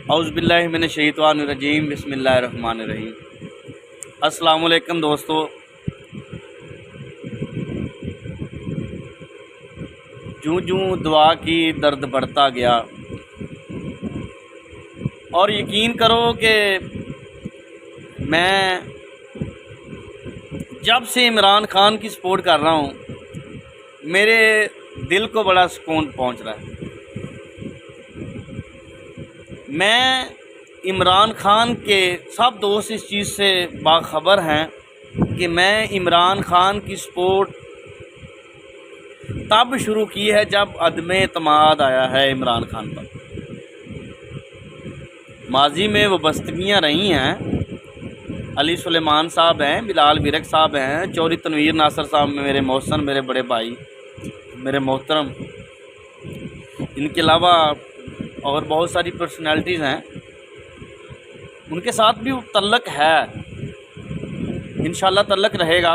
औज़ुबिल्लाहि मिनश्शैतानिर्रजीम बिस्मिल्लाहिर्रहमानिर्रहीम। अस्सलामुअलैकुम दोस्तों, जूँ जूँ दुआ की दर्द बढ़ता गया और यकीन करो कि मैं जब से इमरान खान की सपोर्ट कर रहा हूँ मेरे दिल को बड़ा सुकून पहुँच रहा है। मैं इमरान खान के सब दोस्त इस चीज़ से बाखबर हैं कि मैं इमरान खान की सपोर्ट तब शुरू की है जब अदम एतमाद आया है इमरान खान पर। माजी में वाबस्तगियाँ रही हैं, अली सुलेमान साहब हैं, बिलाल विरक साहब हैं, चौधरी तनवीर नासर साहब, मेरे मोहसन, मेरे बड़े भाई, मेरे मोहतरम। इनके अलावा और बहुत सारी पर्सनैलिटीज़ हैं, उनके साथ भी तल्लक है, इंशाल्लाह तल्लक रहेगा।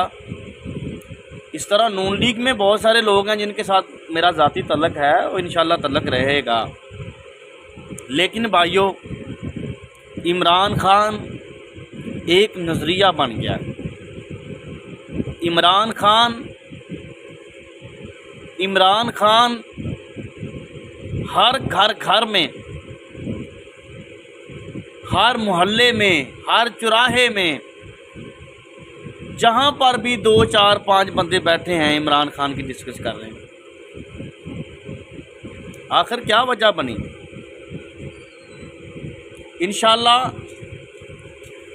इस तरह नून लीग में बहुत सारे लोग हैं जिनके साथ मेरा ज़ाती तल्लक है और इंशाल्लाह तल्लक रहेगा। लेकिन भाइयों, इमरान खान एक नज़रिया बन गया। इमरान खान हर घर में, हर मोहल्ले में, हर चौराहे में, जहाँ पर भी 2, 4, 5 बंदे बैठे हैं इमरान खान की डिस्कस कर रहे हैं। आखिर क्या वजह बनी? इंशाअल्लाह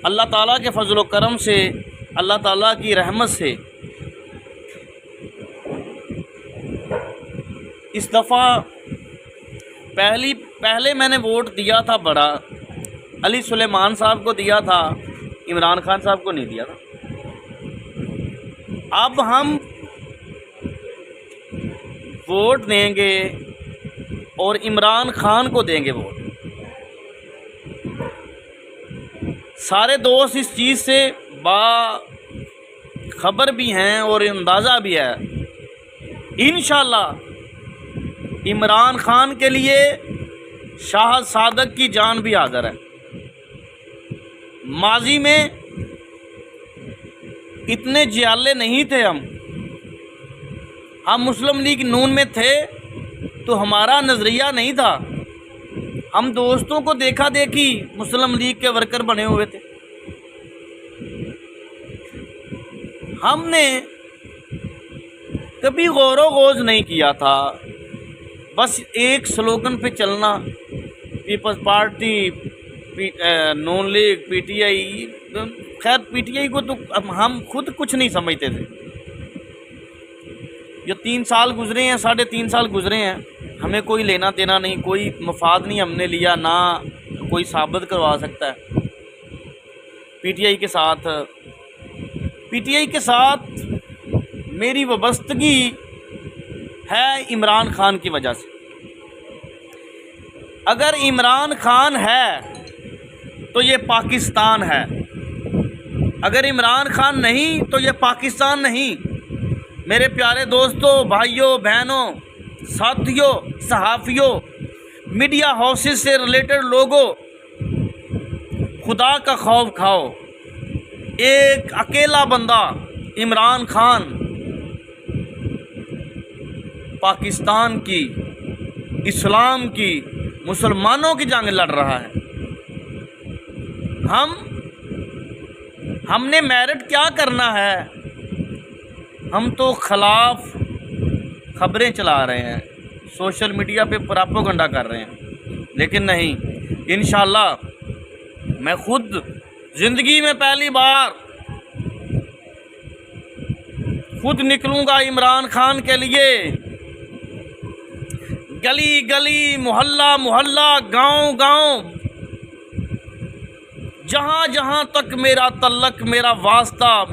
अल्लाह ताला के फजल व करम से, अल्लाह ताला की रहमत से इस दफ़ा पहले मैंने वोट दिया था बड़ा, अली सुलेमान साहब को दिया था, इमरान खान साहब को नहीं दिया था। अब हम वोट देंगे और इमरान खान को देंगे वोट। सारे दोस्त इस चीज़ से बाखबर भी हैं और अंदाज़ा भी है। इंशाअल्लाह इमरान खान के लिए शाह सादक की जान भी हाज़िर है। माजी में इतने जियाले नहीं थे हम मुस्लिम लीग नून में थे तो हमारा नज़रिया नहीं था। हम दोस्तों को देखा देखी मुस्लिम लीग के वर्कर बने हुए थे। हमने कभी गौरो गौज नहीं किया था, बस एक स्लोगन पे चलना, पीपल्स पार्टी, नून लीग, पीटीआई। खैर पीटीआई को तो हम खुद कुछ नहीं समझते थे। जो 3 साल गुजरे हैं, 3.5 साल गुजरे हैं, हमें कोई लेना देना नहीं, कोई मफाद नहीं हमने लिया, ना कोई साबित करवा सकता है। पीटीआई के साथ मेरी वाबस्तगी है इमरान खान की वजह से। अगर इमरान खान है तो ये पाकिस्तान है, अगर इमरान खान नहीं तो ये पाकिस्तान नहीं। मेरे प्यारे दोस्तों, भाइयों, बहनों, साथियों, सहाफ़ियों, मीडिया हाउसेस से रिलेटेड लोगों, खुदा का खौफ खाओ। एक अकेला बंदा इमरान खान पाकिस्तान की, इस्लाम की, मुसलमानों की जंग लड़ रहा है। हमने मेरिट क्या करना है? हम तो खिलाफ खबरें चला रहे हैं, सोशल मीडिया पे प्रोपेगेंडा कर रहे हैं। लेकिन नहीं, इंशाअल्लाह मैं खुद ज़िंदगी में पहली बार खुद निकलूँगा इमरान खान के लिए। गली गली, मोहल्ला मोहल्ला, गांव गांव, जहाँ जहाँ तक मेरा तल्लक, मेरा वास्ता,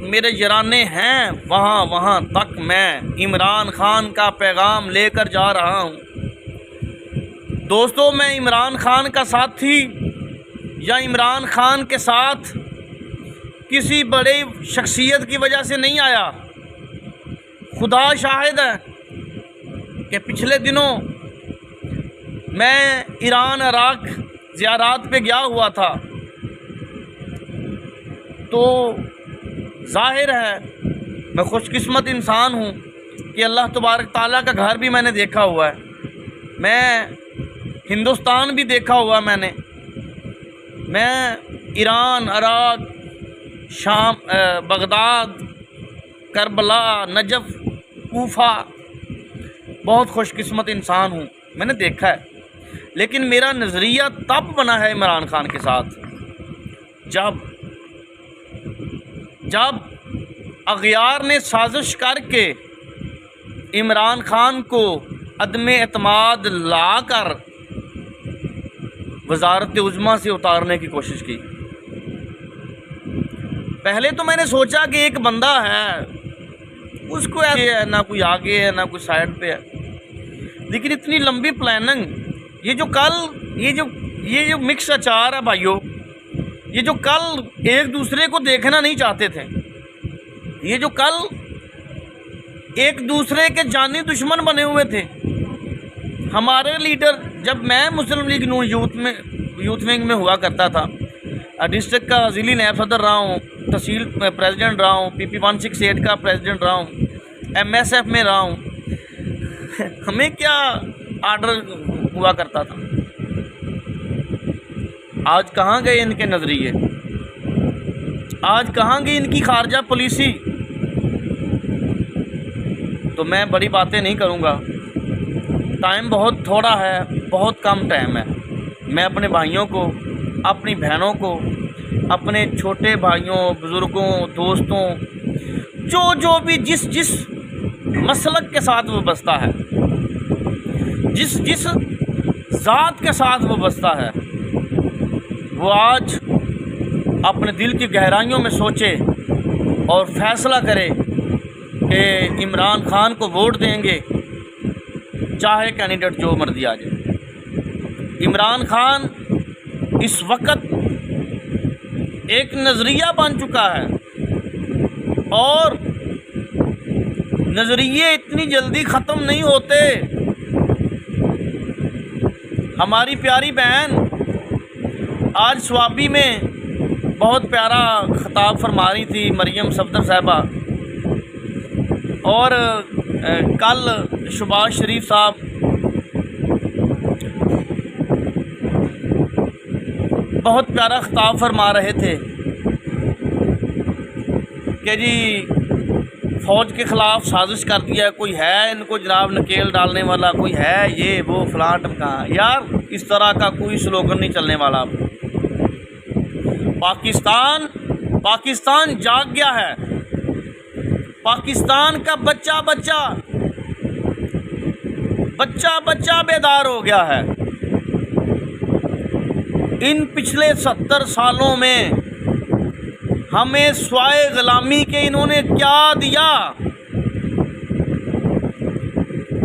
मेरे यराने हैं, वहाँ वहाँ तक मैं इमरान खान का पैगाम लेकर जा रहा हूँ। दोस्तों, मैं इमरान खान का साथी या इमरान खान के साथ किसी बड़े शख्सियत की वजह से नहीं आया। खुदा शाहिद है कि पिछले दिनों मैं ईरान इराक़ ज़ियारत पे गया हुआ था, तो ज़ाहिर है मैं खुशकिस्मत इंसान हूँ कि अल्लाह तबारक ताला का घर भी मैंने देखा हुआ है। मैं हिंदुस्तान भी देखा हुआ मैं ईरान इराक़ शाम बगदाद करबला नजफ़ कूफा बहुत खुशकिस्मत इंसान हूँ, मैंने देखा है। लेकिन मेरा नज़रिया तब बना है इमरान खान के साथ जब अग़यार ने साजिश करके इमरान खान को अदमे एतमाद ला कर वज़ारत उज़्मा से उतारने की कोशिश की। पहले तो मैंने सोचा कि एक बंदा है, उसको ऐसे है, ना कोई आगे है ना कोई साइड पे है। लेकिन इतनी लंबी प्लानिंग, ये जो मिक्स अचार है भाइयों, ये जो कल एक दूसरे को देखना नहीं चाहते थे, ये जो कल एक दूसरे के जानी दुश्मन बने हुए थे, हमारे लीडर, जब मैं मुस्लिम लीग नून यूथ विंग में हुआ करता था, डिस्ट्रिक्ट का ज़िली नायब सदर रहा हूँ, तहसील प्रेसिडेंट रहा हूँ, PP 168 का प्रेसिडेंट रहा हूँ, MSF में रहा हूँ, हमें क्या आर्डर हुआ करता था। आज कहाँ गए इनके नज़रिए, आज कहाँ गई इनकी खारजा पॉलिसी। तो मैं बड़ी बातें नहीं करूँगा, टाइम बहुत थोड़ा है, बहुत कम टाइम है। मैं अपने भाइयों को, अपनी बहनों को, अपने छोटे भाइयों बुज़ुर्गों दोस्तों, जो भी जिस मसलक के साथ वाबस्ता है, जिस ज़ात के साथ वाबस्ता है, वो आज अपने दिल की गहराइयों में सोचे और फैसला करे कि इमरान खान को वोट देंगे, चाहे कैंडिडेट जो मर्जी आ जाए। इमरान खान इस वक्त एक नज़रिया बन चुका है और नज़रिए इतनी जल्दी ख़त्म नहीं होते। हमारी प्यारी बहन आज स्वाबी में बहुत प्यारा ख़िताब फरमा रही थी, मरियम सफदर साहिबा, और कल शहबाज शरीफ साहब बहुत प्यारा ख़िताब फरमा रहे थे कि जी फ़ौज के ख़िलाफ़ साजिश कर दिया, कोई है इनको जनाब नकेल डालने वाला, कोई है ये वो फलां टमकां। यार इस तरह का कोई स्लोगन नहीं चलने वाला। पाकिस्तान जाग गया है, पाकिस्तान का बच्चा बेदार हो गया है। इन पिछले 70 सालों में हमें स्वाए ग़ुलामी के इन्होंने क्या दिया।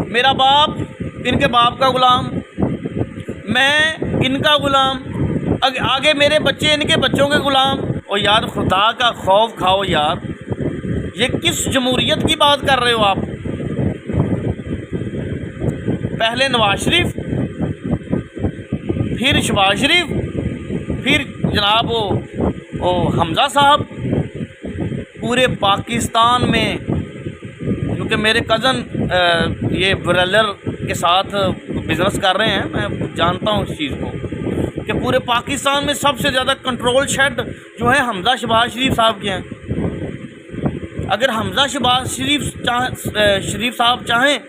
मेरा बाप इनके बाप का ग़ुलाम, मैं इनका ग़ुलाम, आगे मेरे बच्चे इनके बच्चों के ग़ुलाम। और यार खुदा का खौफ खाओ यार, ये किस जमहूरियत की बात कर रहे हो आप। पहले नवाज शरीफ, फिर शहबाज शरीफ, फिर जनाब वो हमज़ा साहब। पूरे पाकिस्तान में, क्योंकि मेरे कज़न ये ब्रेलर के साथ बिज़नेस कर रहे हैं, मैं जानता हूँ इस चीज़ को कि पूरे पाकिस्तान में सबसे ज़्यादा कंट्रोल शेड जो है हमज़ा शहबाज शरीफ साहब के हैं। अगर हमज़ा शहबाज शरीफ साहब चाहें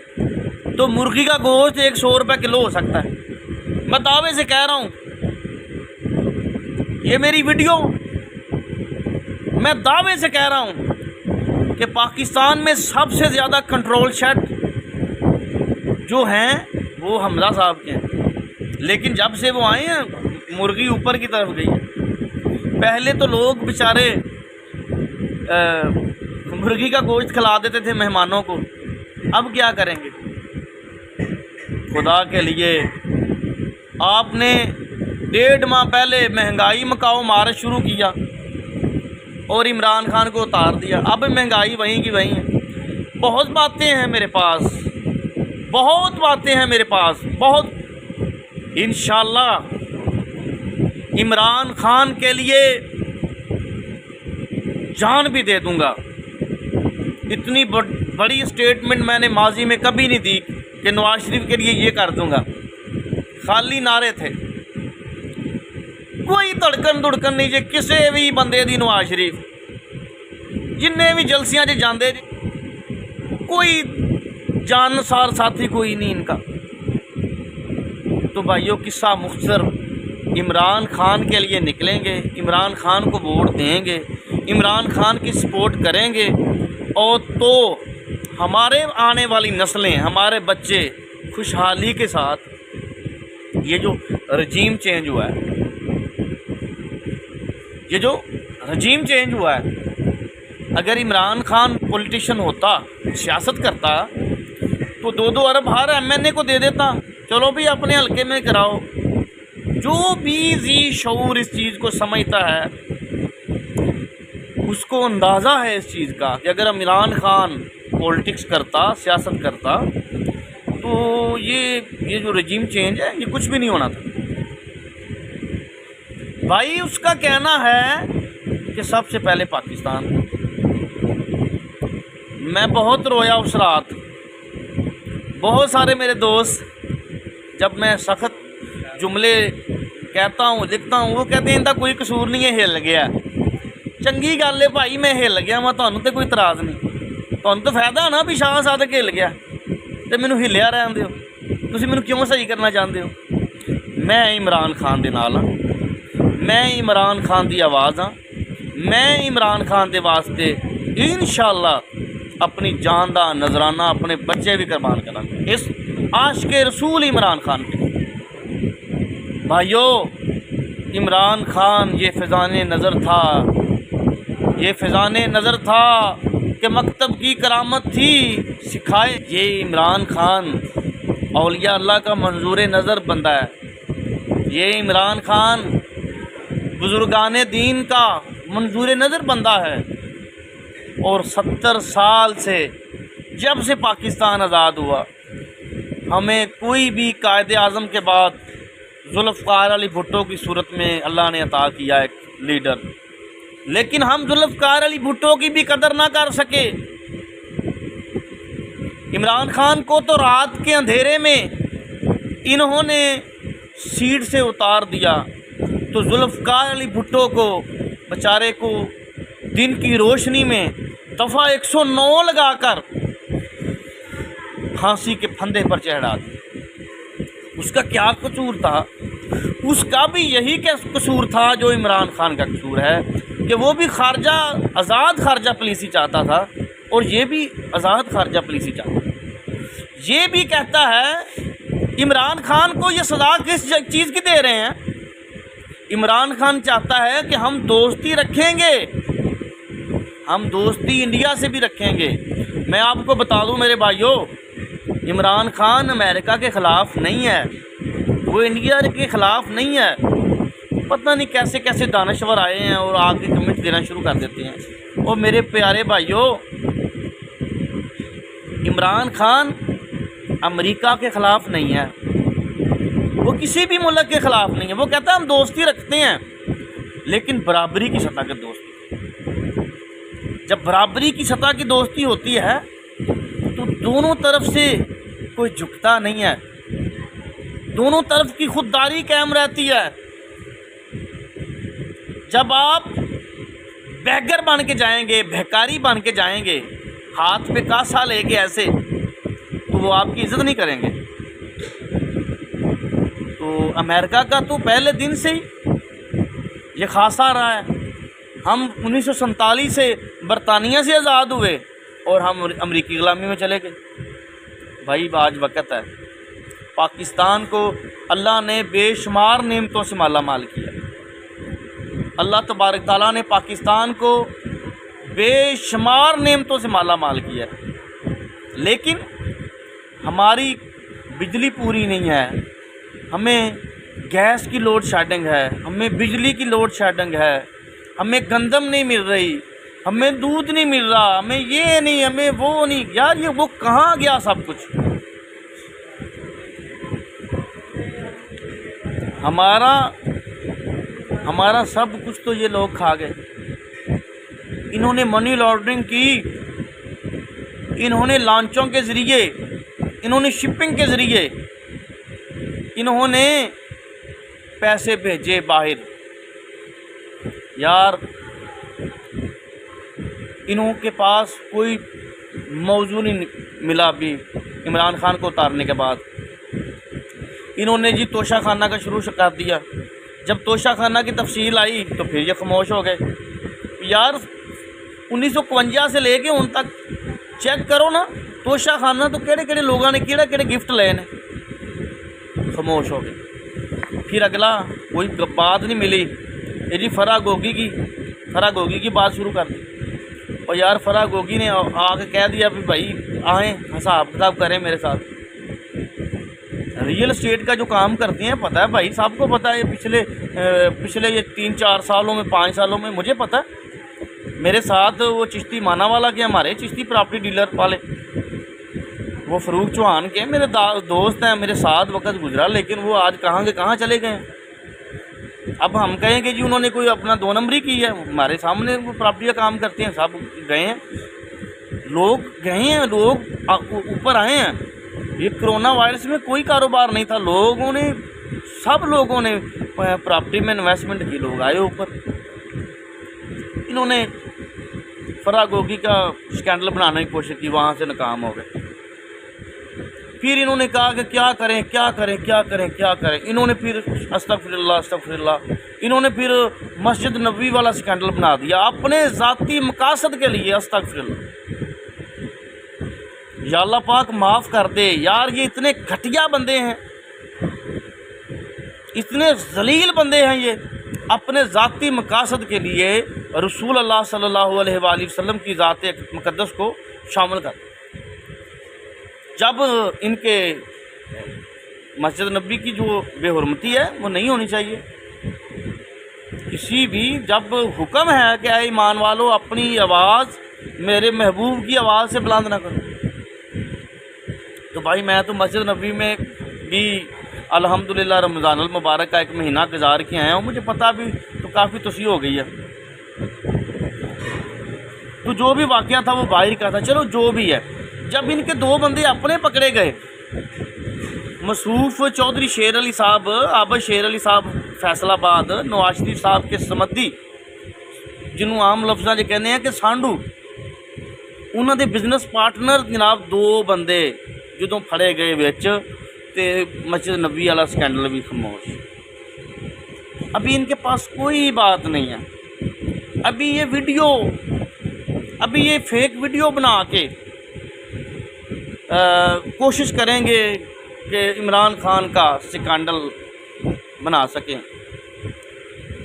तो मुर्गी का गोश्त 100 रुपये किलो हो सकता है। मैं दावे से कह रहा हूँ, ये मेरी वीडियो, मैं दावे से कह रहा हूँ कि पाकिस्तान में सबसे ज़्यादा कंट्रोल शेड जो हैं वो हमज़ा साहब के हैं। लेकिन जब से वो आए हैं मुर्गी ऊपर की तरफ गई है। पहले तो लोग बेचारे मुर्गी का गोश्त खिला देते थे मेहमानों को, अब क्या करेंगे। खुदा के लिए आपने 1.5 माह पहले महंगाई मकाओ मार शुरू किया और इमरान खान को उतार दिया। अब महंगाई वहीं की वहीं है। बहुत बातें हैं मेरे पास, बहुत बातें हैं मेरे पास, बहुत इंशाअल्लाह इमरान खान के लिए जान भी दे दूंगा। इतनी बड़ी स्टेटमेंट मैंने माजी में कभी नहीं दी कि नवाज शरीफ के लिए ये कर दूंगा। खाली नारे थे, कोई धड़कन धुड़कन नहीं जे किसी भी बंदे दी। नवाज शरीफ जिन्ने भी जलसियां च जाते कोई जानसार साथी कोई नहीं इनका। तो भाइयों किस्सा मुख्तसर, इमरान खान के लिए निकलेंगे, इमरान खान को वोट देंगे, इमरान खान की सपोर्ट करेंगे, और तो हमारे आने वाली नस्लें, हमारे बच्चे खुशहाली के साथ ये जो रजीम चेंज हुआ है, ये जो रजीम चेंज हुआ है, अगर इमरान खान पॉलिटिशियन होता, सियासत करता, तो 2-2 अरब हर एमएनए को दे देता। चलो भी अपने हल्के में कराओ। जो भी जी शऊर इस चीज़ को समझता है उसको अंदाज़ा है इस चीज़ का कि अगर इमरान खान पॉलिटिक्स करता, सियासत करता, तो ये जो रजीम चेंज है ये कुछ भी नहीं होना था। भाई उसका कहना है कि सबसे पहले पाकिस्तान। मैं बहुत रोया उस रात। बहुत सारे मेरे दोस्त, जब मैं सख्त जुमले कहता हूँ, लिखता हूँ, वो कहते हैं इनका कोई कसूर नहीं है, हिल गया। चंगी गल है भाई, मैं हिल गया मैं, तुहानू तो कोई इतराज़ नहीं। तुहानू तो फायदा ना भी शाह सादक हिल गया, तो मैनू हिलिया रहन दिओ। तुसीं मैनू क्यों सही करना चाहते हो? मैं इमरान खान दे नाल हाँ, मैं इमरान खान की आवाज़ हाँ। मैं इमरान खान के वास्ते इंशाअल्लाह अपनी जान का नजराना, अपने बच्चे भी कुर्बान करांगे इस आशिक़े रसूल इमरान खान पे। भाइयों, इमरान खान ये फ़िज़ाने नज़र था, ये फ़िज़ाने नज़र था कि मकतब की करामत थी सिखाए। ये इमरान खान औलिया अल्लाह का मंजूर नज़र बंदा है। ये इमरान खान बुजुर्गाने दीन का मंजूर नज़र बंदा है। और 70 साल से, जब से पाकिस्तान आज़ाद हुआ, हमें कोई भी कायदे आज़म के बाद जुल्फ़िकार अली भुट्टो की सूरत में अल्लाह ने अता किया एक लीडर, लेकिन हम जुल्फ़िकार अली भुट्टो की भी कदर ना कर सके। इमरान खान को तो रात के अंधेरे में इन्होंने सीट से उतार दिया, तो जुल्फ़िकार अली भुट्टो को बेचारे को दिन की रोशनी में दफ़ा 109 लगाकर फांसी के फंदे पर चढ़ा दिया। उसका क्या कसूर था? उसका भी यही क्या कसूर था जो इमरान खान का कसूर है कि वो भी खारजा, आज़ाद खारजा पॉलिसी चाहता था, और ये भी आज़ाद खारजा पॉलिसी चाहता था। ये भी कहता है इमरान खान को ये सज़ा किस चीज़ की दे रहे हैं? इमरान खान चाहता है कि हम दोस्ती रखेंगे, हम दोस्ती इंडिया से भी रखेंगे। मैं आपको बता दूं मेरे भाइयों, इमरान खान अमेरिका के ख़िलाफ़ नहीं है, वो इंडिया के ख़िलाफ़ नहीं है। पता नहीं कैसे कैसे दानश्वर आए हैं और आके कमेंट देना शुरू कर देते हैं। और मेरे प्यारे भाइयों, इमरान खान अमेरिका के ख़िलाफ़ नहीं है, वो किसी भी मुल्क के ख़िलाफ़ नहीं है। वो कहता है हम दोस्ती रखते हैं, लेकिन बराबरी की सतह की दोस्ती। जब बराबरी की सतह की दोस्ती होती है तो दोनों तरफ से कोई झुकता नहीं है, दोनों तरफ की खुददारी कायम रहती है। जब आप बैगर बन के जाएंगे, भिखारी बन के जाएंगे, हाथ पे कासा लेके ऐसे, तो वो आपकी इज्जत नहीं करेंगे। तो अमेरिका का तो पहले दिन से ही ये खासा रहा है। हम 1947 से बरतानिया से आज़ाद हुए और हम अमरीकी ग़ुलामी में चले गए। भाई आज वक़्त है, पाकिस्तान को अल्लाह ने बेशुमार नेमतों से माला माल किया। अल्लाह तबारक ताला ने पाकिस्तान को बेशुमार नेमतों से माला माल किया, लेकिन हमारी बिजली पूरी नहीं है। हमें गैस की लोड शेडिंग है, हमें बिजली की लोड शेडिंग है, हमें गंदम नहीं मिल रही, हमें दूध नहीं मिल रहा, हमें ये नहीं, हमें वो नहीं। यार ये वो कहाँ गया सब कुछ? हमारा सब कुछ तो ये लोग खा गए। इन्होंने मनी लॉन्ड्रिंग की, इन्होंने लॉन्चों के ज़रिए, इन्होंने शिपिंग के ज़रिए इन्होंने पैसे भेजे बाहर। यार इन्हों के पास कोई मौजू नहीं मिला अभी इमरान खान को उतारने के बाद। इन्होंने जी तोशा खाना का शुरू कर दिया। जब तोशा खाना की तफसील आई तो फिर ये खामोश हो गए। यार 1951 से लेके उन तक चेक करो ना, तोशा खाना तो केड़े केड़े लोगों ने केड़े केड़े गिफ्ट लए ने, खामोश हो गए। फिर अगला कोई बात नहीं मिली, ये जी फराह गोगी की बात शुरू कर दी। और यार फराह गोगी ने आके कह दिया भी भाई आए हिसाब किताब करें मेरे साथ। रियल एस्टेट का जो काम करते हैं पता है भाई, सबको पता है। पिछले ये 3-4 सालों में, 5 सालों में मुझे पता है। मेरे साथ वो चिश्ती माना वाला के, हमारे चिश्ती प्रॉपर्टी डीलर वाले, वो फ़रूक चौहान के मेरे दोस्त हैं, मेरे साथ वक्त गुजरा, लेकिन वो आज कहाँ के कहाँ चले गए। अब हम कहें कि जी उन्होंने कोई अपना 2 नंबरी की है, हमारे सामने वो प्रॉपर्टी का काम करते हैं, सब गए हैं, लोग ऊपर आए हैं। ये कोरोना वायरस में कोई कारोबार नहीं था, सब लोगों ने प्रॉपर्टी में इन्वेस्टमेंट की, लोग आए ऊपर। इन्होंने फराह गोगी का स्कैंडल बनाने की कोशिश की, वहाँ से नाकाम हो गए। फिर इन्होंने कहा कि क्या करें। इन्होंने फिर अस्तगफिरुल्लाह, इन्होंने फिर मस्जिद नबवी वाला स्कैंडल बना दिया अपने ज़ाती मकासद के लिए। अस्तगफिरुल्लाह, या अल्लाह पाक माफ़ कर दे। यार ये इतने घटिया बंदे हैं, इतने जलील बंदे हैं, ये अपने ज़ाती मकासद के लिए रसूल अल्लाह सल्लल्लाहु अलैहि वसल्लम की ज़ात मुक़द्दस को शामिल कर। जब इनके मस्जिद नबी की जो बेहुरमती है वो नहीं होनी चाहिए। किसी भी जब हुक्म है कि ऐ ईमान वालों अपनी आवाज़ मेरे महबूब की आवाज़ से बुलंद ना करो, तो भाई मैं तो मस्जिद नबी में भी अल्हम्दुलिल्लाह रमज़ानुल मुबारक का 1 महीना गुजार के आया हूँ। मुझे पता भी तो काफ़ी तुसी हो गई है। तो जो भी वाक़या था वो बाहर का था, चलो जो भी है। जब इनके 2 बंदे अपने पकड़े गए, मसूफ चौधरी शेर अली साहब, आबद शेर अली साहब फैसलाबाद, नवाज शरीफ साहब के समधी जिन्होंने आम लफ्ज़ां च कहने हैं कि सांडू, उन्होंने बिजनेस पार्टनर जनाब 2 बंदे जो फड़े गए विच, ते मस्जिद नबी वाला स्कैंडल भी खामोश। अभी इनके पास कोई बात नहीं है। अभी ये फेक वीडियो बना के कोशिश करेंगे कि इमरान खान का स्कैंडल बना सकें।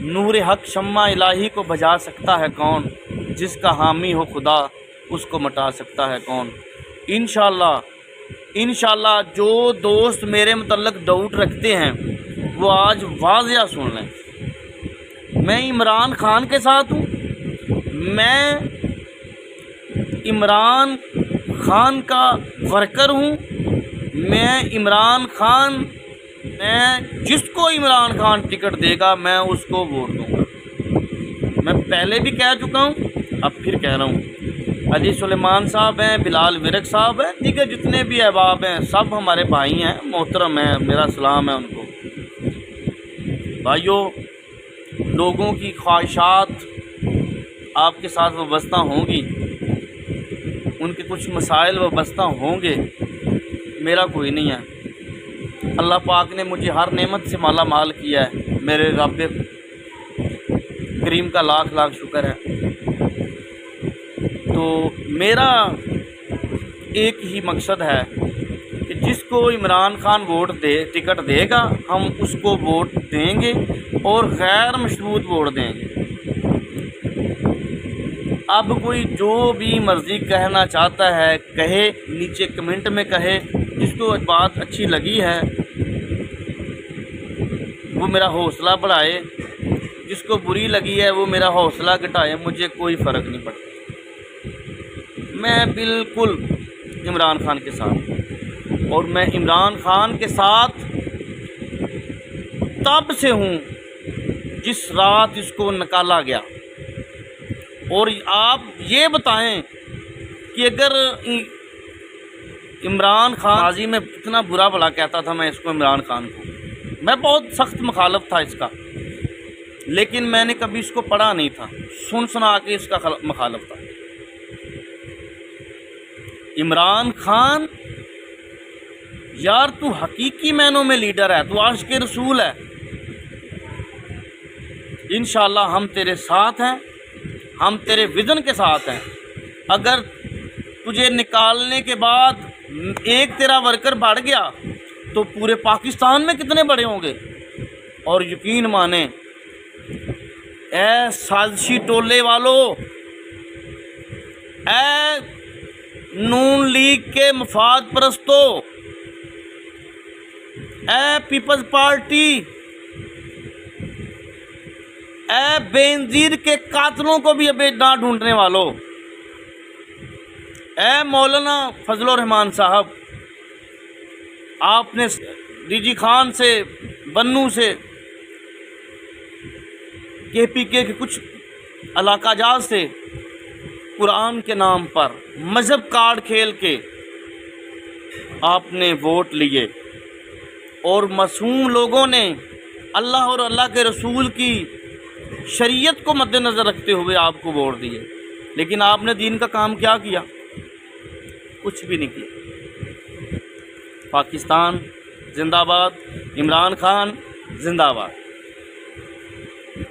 नूर हक शम्मा इलाही को बजा सकता है कौन, जिसका हामी हो खुदा उसको मिटा सकता है कौन। इंशाल्लाह जो दोस्त मेरे मुतल्लक डाउट रखते हैं वो आज वाज़िया सुन लें। मैं इमरान खान के साथ हूँ, मैं इमरान खान का वर्कर हूँ, मैं जिसको इमरान खान टिकट देगा मैं उसको वोट दूँगा। मैं पहले भी कह चुका हूँ, अब फिर कह रहा हूँ। अली सुलेमान साहब हैं, बिलाल विरक साहब हैं, दीगर जितने भी अहबाब हैं, सब हमारे भाई हैं, मोहतरम हैं, मेरा सलाम है उनको। भाइयों, लोगों की ख्वाहिशात आपके साथ वाबस्ता होंगी, उनके कुछ मसाइल वाबस्ता होंगे, मेरा कोई नहीं है। अल्लाह पाक ने मुझे हर नेमत से माला माल किया है, मेरे रब करीम का लाख लाख शुक्र है। तो मेरा एक ही मकसद है कि जिसको इमरान खान टिकट देगा हम उसको वोट देंगे और गैर मशरूत वोट देंगे। अब कोई जो भी मर्ज़ी कहना चाहता है कहे, नीचे कमेंट में कहे। जिसको बात अच्छी लगी है वो मेरा हौसला बढ़ाए, जिसको बुरी लगी है वो मेरा हौसला घटाए, मुझे कोई फ़र्क नहीं पड़ता। मैं बिल्कुल इमरान खान के साथ, और मैं इमरान खान के साथ तब से हूँ जिस रात इसको निकाला गया। और आप ये बताएं कि अगर इमरान खान माजी में इतना बुरा भला कहता था मैं इसको, इमरान खान को मैं बहुत सख्त मुखालफ था इसका, लेकिन मैंने कभी इसको पढ़ा नहीं था, सुन सुना के इसका मुखालफ था। इमरान खान यार तू हकीकी मायनों में लीडर है, तू आशिक़ रसूल है। इंशाअल्लाह हम तेरे साथ हैं, हम तेरे विज़न के साथ हैं। अगर तुझे निकालने के बाद एक तेरा वर्कर बढ़ गया तो पूरे पाकिस्तान में कितने बड़े होंगे। और यकीन माने ए साजिशी टोले वालों, ए नून लीग के मफाद परस्तों, ए पीपल्स पार्टी, ए बेनजीर के कातलों को भी अबे ना ढूंढने वालों, ए मौलाना फजलुर रहमान साहब, आपने डीजी खान से, बन्नू से, KPK के कुछ इलाकाजात से कुरान के नाम पर मज़हब कार्ड खेल के आपने वोट लिए और मासूम लोगों ने अल्लाह और अल्लाह के रसूल की शरीयत को मद्देनज़र रखते हुए आपको वोट दिए। लेकिन आपने दीन का काम क्या किया? कुछ भी नहीं किया। पाकिस्तान जिंदाबाद, इमरान खान जिंदाबाद।